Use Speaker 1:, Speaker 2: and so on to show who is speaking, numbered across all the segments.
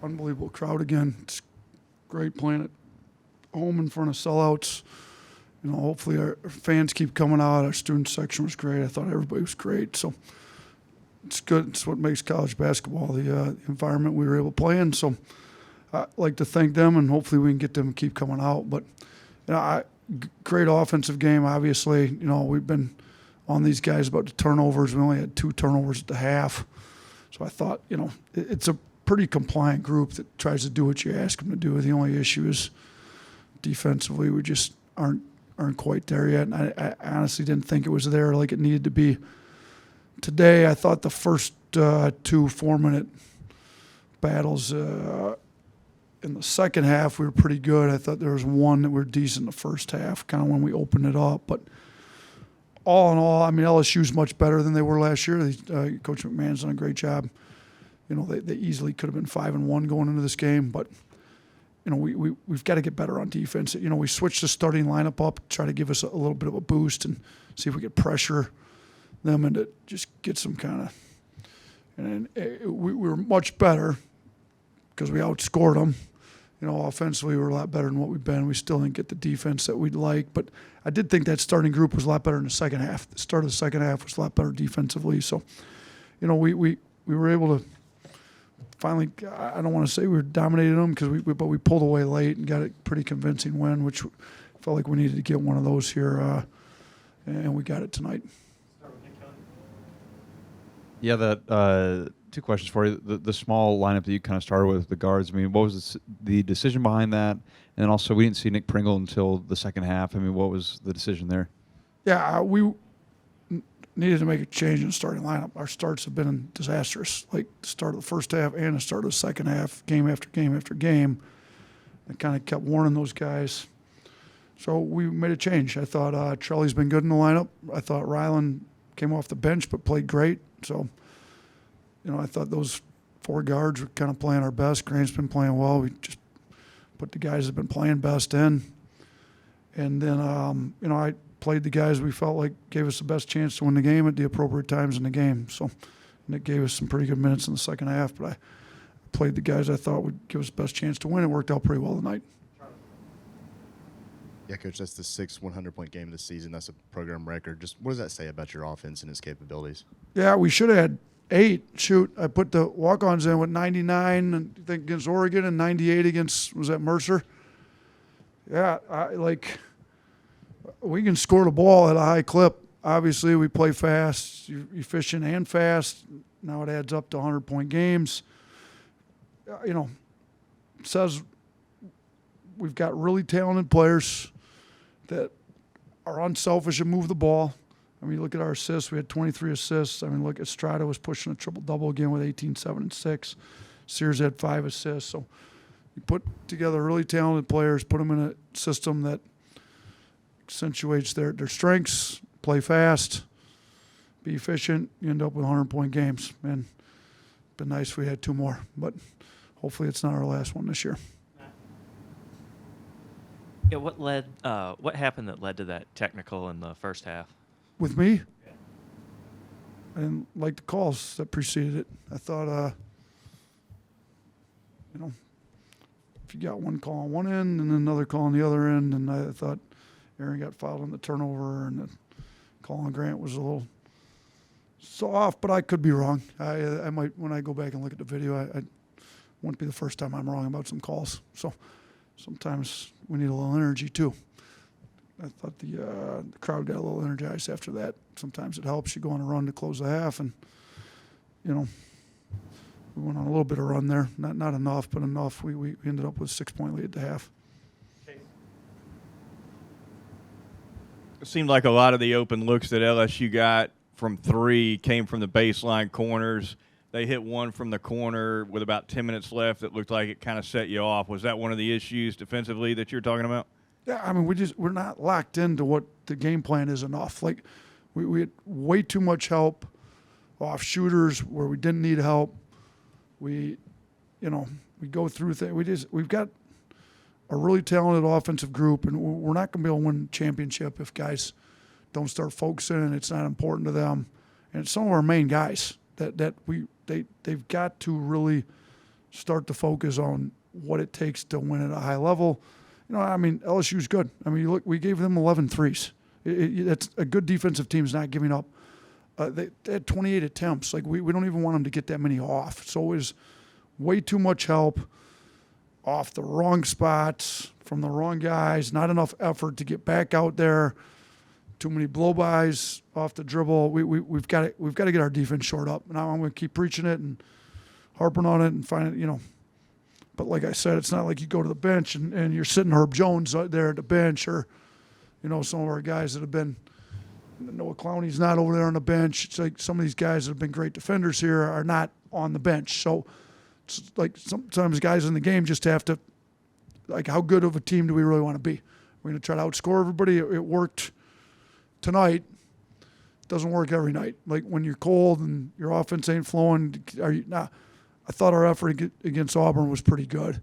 Speaker 1: unbelievable crowd again. It's great playing at home in front of sellouts. Hopefully our fans keep coming out. Our student section was great. I thought everybody was great. So it's good. It's what makes college basketball, the environment we were able to play in. So I'd like to thank them, and hopefully we can get them to keep coming out. But, great offensive game, obviously. We've been on these guys about the turnovers. We only had 2 turnovers at the half. So I thought, it's a pretty compliant group that tries to do what you ask them to do. The only issue is defensively we just aren't quite there yet. And I honestly didn't think it was there like it needed to be. Today, I thought the first 2 4-minute battles in the second half, we were pretty good. I thought there was one that we were decent in the first half, kind of when we opened it up. But all in all, LSU's much better than they were last year. Coach McMahon's done a great job. They easily could have been 5-1 going into this game, but we've got to get better on defense. We switched the starting lineup up, try to give us a little bit of a boost and see if we could pressure them and to just get some kind of. And we were much better because we outscored them. Offensively, we were a lot better than what we've been. We still didn't get the defense that we'd like, but I did think that starting group was a lot better in the second half. The start of the second half was a lot better defensively. So, we were able to finally. I don't want to say we dominated them but we pulled away late and got a pretty convincing win, which felt like we needed to get one of those here, and we got it tonight.
Speaker 2: Yeah, that 2 questions for you. The small lineup that you kind of started with, the guards, what was the decision behind that? And then also, we didn't see Nick Pringle until the second half. What was the decision there?
Speaker 1: Yeah, we needed to make a change in the starting lineup. Our starts have been disastrous, like the start of the first half and the start of the second half, game after game after game. I kind of kept warning those guys. So we made a change. I thought Trelly's been good in the lineup. I thought Ryland came off the bench but played great. So, I thought those 4 guards were kind of playing our best. Grant's been playing well. We just put the guys that have been playing best in. And then, I played the guys we felt like gave us the best chance to win the game at the appropriate times in the game. So Nick gave us some pretty good minutes in the second half, but I played the guys I thought would give us the best chance to win. It worked out pretty well tonight.
Speaker 3: Yeah, Coach, that's the 6th 100-point game of the season. That's a program record. Just what does that say about your offense and its capabilities?
Speaker 1: Yeah, we should have had 8. Shoot, I put the walk-ons in with 99, I think, against Oregon and 98 against, was that Mercer? Yeah, we can score the ball at a high clip. Obviously, we play fast, efficient and fast. Now it adds up to 100-point games. Says we've got really talented players that are unselfish and move the ball. Look at our assists. We had 23 assists. Look, Estrada was pushing a triple-double again with 18, 7, and 6. Sears had 5 assists. So you put together really talented players, put them in a system that accentuates their strengths, play fast, be efficient, you end up with 100-point games. And it'd been nice if we had 2 more, but hopefully it's not our last one this year.
Speaker 4: Yeah, what happened that led to that technical in the first half?
Speaker 1: With me? Yeah. I didn't like the calls that preceded it. I thought, if you got one call on one end and another call on the other end, and I thought Aaron got fouled on the turnover and the call on Grant was a little soft, but I could be wrong. I might, when I go back and look at the video, I won't be the first time I'm wrong about some calls. So sometimes we need a little energy too. I thought the crowd got a little energized after that. Sometimes it helps. You go on a run to close the half, and we went on a little bit of run there. Not enough, but enough. We ended up with a 6-point lead at the half.
Speaker 5: It seemed like a lot of the open looks that LSU got from 3 came from the baseline corners. They hit one from the corner with about 10 minutes left that looked like it kind of set you off. Was that one of the issues defensively that you're talking about?
Speaker 1: Yeah, we're not locked into what the game plan is enough. Like, we had way too much help off shooters where we didn't need help. We go through things. We've got a really talented offensive group, and we're not going to be able to win a championship if guys don't start focusing and it's not important to them. And it's some of our main guys that they've got to really start to focus on what it takes to win at a high level. You know, I mean, LSU's good. I mean, look, we gave them 11 threes. It's a good defensive team's not giving up. They had 28 attempts. Like, we don't even want them to get that many off. So it was way too much help off the wrong spots, from the wrong guys, not enough effort to get back out there, too many blow-bys off the dribble. We've got to get our defense shored up. And I'm going to keep preaching it and harping on it and find it, you know. But like I said, it's not like you go to the bench and you're sitting Herb Jones there at the bench, or, you know, some of our guys that have been, Noah Clowney's not over there on the bench. It's like some of these guys that have been great defenders here are not on the bench. So it's like sometimes guys in the game just have to, like, how good of a team do we really want to be? We're going to try to outscore everybody. It worked tonight. It doesn't work every night. Like, when you're cold and your offense ain't flowing, I thought our effort against Auburn was pretty good.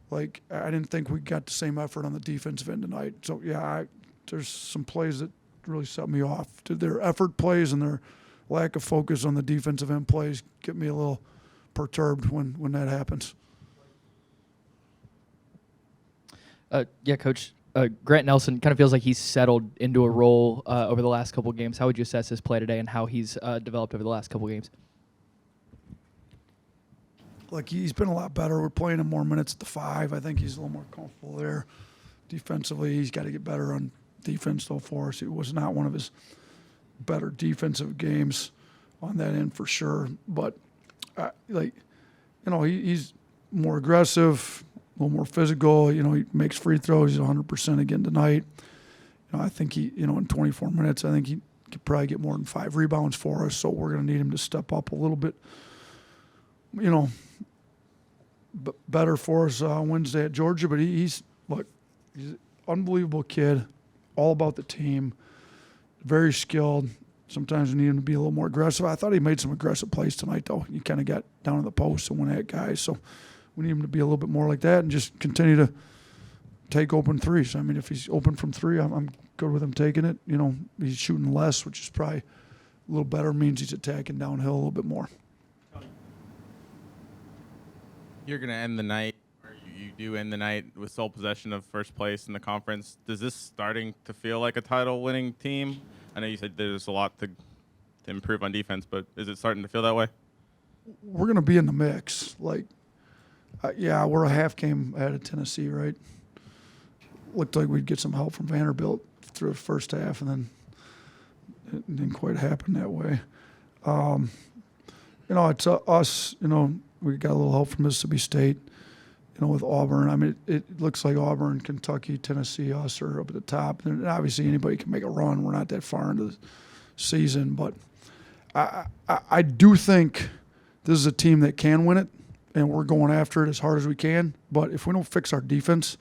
Speaker 1: Like, I didn't think we got the same effort on the defensive end tonight. So, yeah, there's some plays that really set me off. Their effort plays and their lack of focus on the defensive end plays get me a little perturbed when that happens.
Speaker 6: Yeah, Coach. Grant Nelson kind of feels like he's settled into a role over the last couple of games. How would you assess his play today and how he's developed over the last couple of games?
Speaker 1: Like, he's been a lot better. We're playing him more minutes at the 5. I think he's a little more comfortable there. Defensively, he's got to get better on defense, though, for us. It was not one of his better defensive games on that end for sure. But, he's more aggressive, a little more physical. You know, he makes free throws. He's 100% again tonight. You know, I think in 24 minutes, I think he could probably get more than 5 rebounds for us. So we're going to need him to step up a little bit, you know, better for us Wednesday at Georgia. But he's an unbelievable kid, all about the team, very skilled. Sometimes we need him to be a little more aggressive. I thought he made some aggressive plays tonight, though. He kind of got down to the post and went at guys. So we need him to be a little bit more like that and just continue to take open threes. I mean, if he's open from 3, I'm good with him taking it. You know, he's shooting less, which is probably a little better, means he's attacking downhill a little bit more.
Speaker 7: You're going to end the night, or you do end the night with sole possession of first place in the conference. Does this starting to feel like a title-winning team? I know you said there's a lot to improve on defense, but is it starting to feel that way?
Speaker 1: We're going to be in the mix. Like, we're a half game ahead of Tennessee, right? Looked like we'd get some help from Vanderbilt through the first half, and then it didn't quite happen that way. It's us, we got a little help from Mississippi State, with Auburn. I mean, it looks like Auburn, Kentucky, Tennessee, us are up at the top. And obviously anybody can make a run. We're not that far into the season. But I do think this is a team that can win it, and we're going after it as hard as we can. But if we don't fix our defense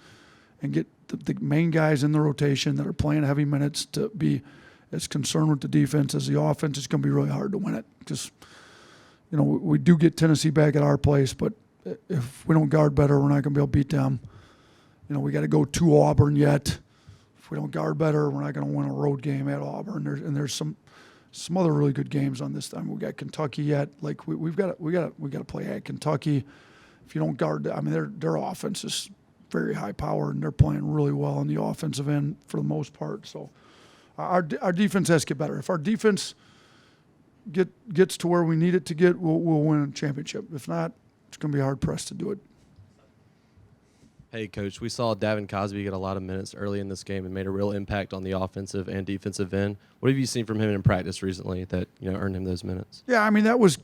Speaker 1: and get the main guys in the rotation that are playing heavy minutes to be as concerned with the defense as the offense, it's going to be really hard to win it. Just, we do get Tennessee back at our place, but if we don't guard better, we're not going to be able to beat them. We got to go to Auburn yet. If we don't guard better, we're not going to win a road game at Auburn. There's some other really good games on this time. We got Kentucky yet. Like we got to play at Kentucky. If you don't guard, I mean their offense is very high power and they're playing really well on the offensive end for the most part. So our defense has to get better. If our defense gets to where we need it to get, we'll win a championship. If not, it's going to be hard-pressed to do it.
Speaker 8: Hey, Coach, we saw Davin Cosby get a lot of minutes early in this game and made a real impact on the offensive and defensive end. What have you seen from him in practice recently that earned him those minutes?
Speaker 1: Yeah, I mean, that was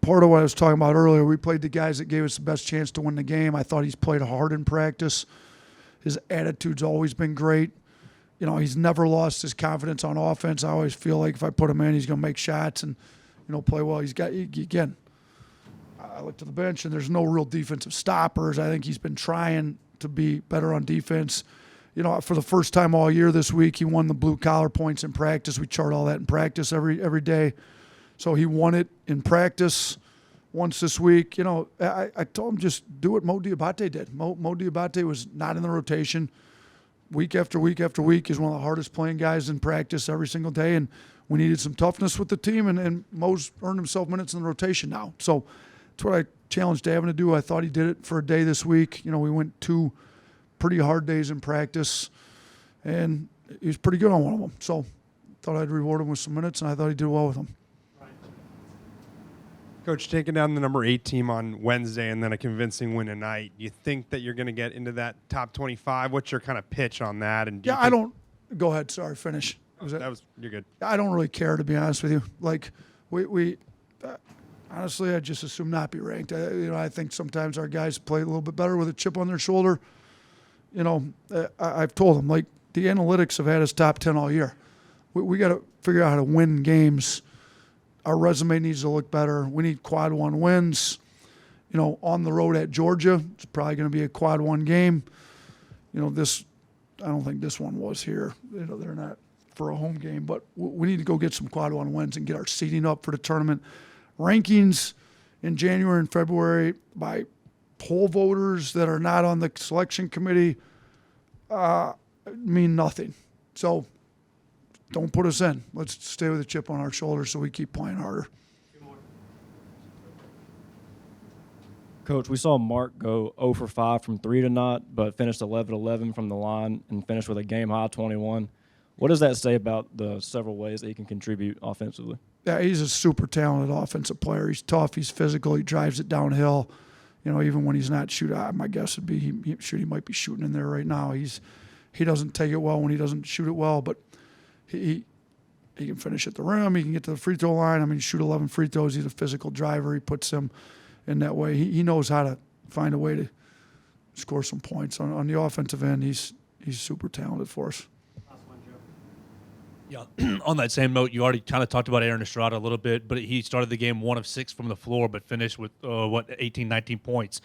Speaker 1: part of what I was talking about earlier. We played the guys that gave us the best chance to win the game. I thought he's played hard in practice. His attitude's always been great. He's never lost his confidence on offense. I always feel like if I put him in, he's going to make shots and, play well. Again, I look to the bench, and there's no real defensive stoppers. I think he's been trying to be better on defense. For the first time all year this week, he won the blue-collar points in practice. We chart all that in practice every day. So he won it in practice once this week. I told him just do what Mo Diabate did. Mo Diabate was not in the rotation. Week after week after week, he's one of the hardest playing guys in practice every single day, and we needed some toughness with the team, and Mo's earned himself minutes in the rotation now. So It's what I challenged Davin to do. I thought he did it for a day this week. You know, we went 2 pretty hard days in practice, and he was pretty good on one of them. So thought I'd reward him with some minutes, and I thought he did well with them.
Speaker 9: Coach, taking down the number 8 team on Wednesday and then a convincing win tonight, you think that you're going to get into that top 25? What's your kind of pitch on that? And
Speaker 1: Yeah, I don't. Go ahead. Sorry, finish.
Speaker 9: You're good.
Speaker 1: I don't really care, to be honest with you. Like, we honestly, I just assume not be ranked. I think sometimes our guys play a little bit better with a chip on their shoulder. You know, I've told them, like, the analytics have had us top 10 all year. We got to figure out how to win games. Our resume needs to look better. We need quad 1 wins. You know, on the road at Georgia, it's probably going to be a quad 1 game. You know, I don't think this one was here. You know, they're not for a home game, but we need to go get some quad 1 wins and get our seeding up for the tournament. Rankings in January and February by poll voters that are not on the selection committee mean nothing. So don't put us in. Let's stay with a chip on our shoulder so we keep playing harder.
Speaker 10: Coach, we saw Mark go 0 for 5 from 3 tonight, but finished 11-11 from the line and finished with a game-high 21. What does that say about the several ways that he can contribute offensively?
Speaker 1: Yeah, he's a super talented offensive player. He's tough. He's physical. He drives it downhill. You know, even when he's not shooting, my guess would be he might be shooting in there right now. He doesn't take it well when he doesn't shoot it well, but he can finish at the rim. He can get to the free throw line. I mean, shoot 11 free throws. He's a physical driver. He puts them in that way. He knows how to find a way to score some points. On the offensive end, he's super talented for us.
Speaker 11: Yeah, on that same note, you already kind of talked about Aaron Estrada a little bit, but he started the game 1 of 6 from the floor, but finished with 18, 19 points.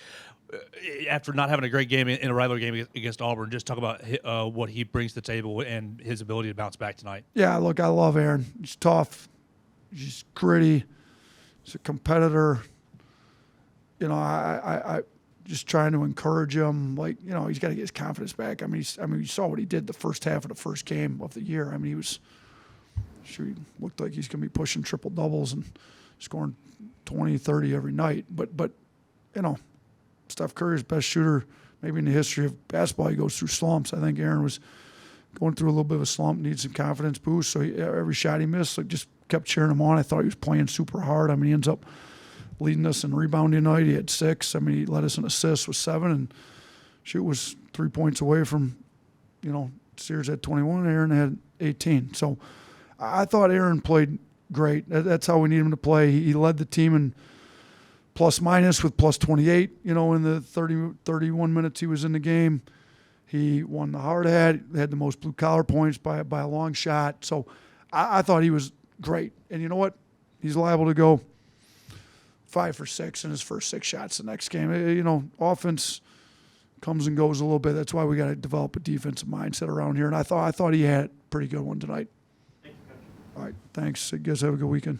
Speaker 11: After not having a great game in a rivalry game against Auburn, just talk about what he brings to the table and his ability to bounce back tonight.
Speaker 1: Yeah, look, I love Aaron. He's tough. He's gritty. He's a competitor. You know, I just trying to encourage him. Like, you know, he's got to get his confidence back. I mean, you saw what he did the first half of the first game of the year. I mean, he looked like he's going to be pushing triple doubles and scoring 20, 30 every night. But you know, Steph Curry's best shooter maybe in the history of basketball. He goes through slumps. I think Aaron was going through a little bit of a slump, needs some confidence boost. So every shot he missed, like, just kept cheering him on. I thought he was playing super hard. I mean, he ends up leading us in rebounding tonight. He had 6. I mean, he led us in assists with 7, and shoot was 3 points away from, you know, Sears had 21, Aaron had 18. So I thought Aaron played great. That's how we need him to play. He led the team in plus minus with plus 28, you know, in the 31 minutes he was in the game. He won the hard hat, had the most blue collar points by a long shot. So I thought he was great. And you know what? He's liable to go 5 for 6 in his first 6 shots the next game. You know, offense comes and goes a little bit. That's why we got to develop a defensive mindset around here. And I thought he had a pretty good one tonight. Thank you, Coach. All right, thanks. You guys have a good weekend.